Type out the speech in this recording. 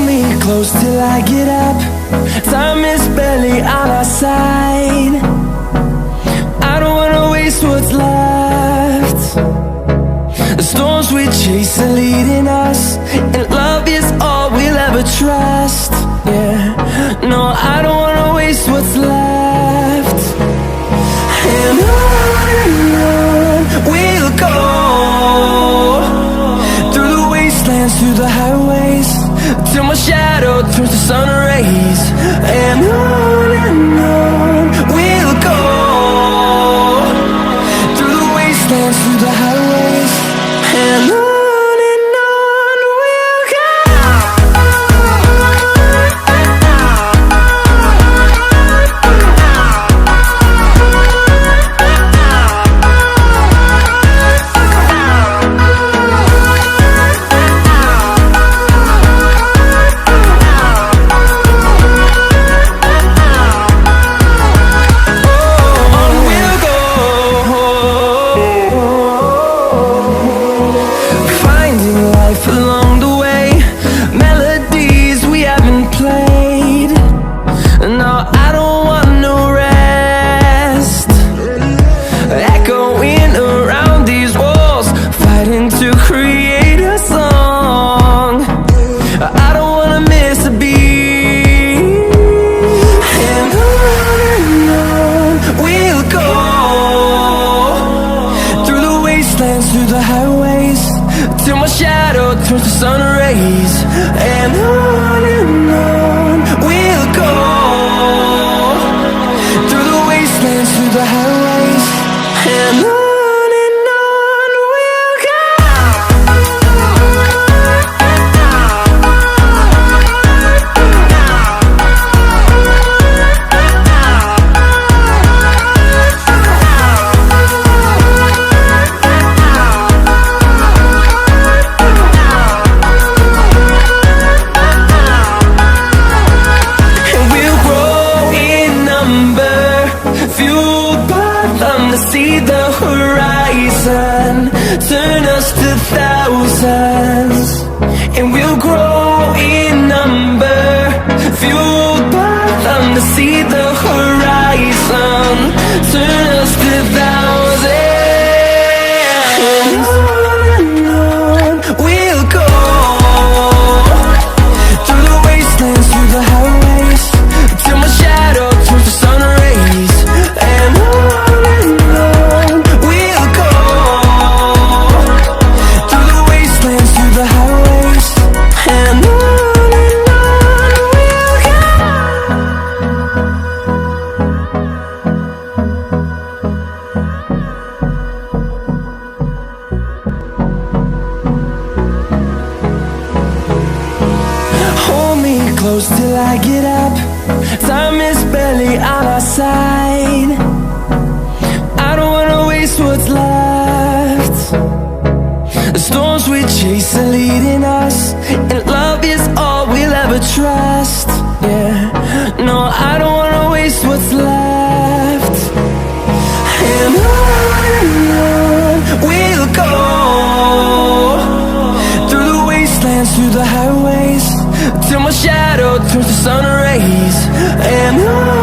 Hold me close till I get up. Time is barely on our side. I don't wanna waste what's left. The storms we chase are leading us, and love is all we'll ever trust. Yeah, no, I don't wanna waste what's left. And on we'll go, through the wastelands, through the highways, till my shadow turns to sun rays. And on we'll go, through the wastelands, through the highways, and on we'll go. Through the highways, till my shadow turns to sun rays. And on we'll go, through the wastelands, through the highways, and on we'll go. See the horizon, turn us to thousands, and we'll grow in number, fueled by them. To see the horizon, turn us to thousands, and on we'll go, through the wastelands, through the highways, till my shadow turns to sun rays. And on close till I get up. Time is barely on our side. I don't wanna waste what's left. The storms we chase are leading us, and love is all we'll ever trust. Yeah, no, I don't wanna waste what's left. And on we'll go, through the wastelands, through the highways, till my shadow turns to sun rays. And on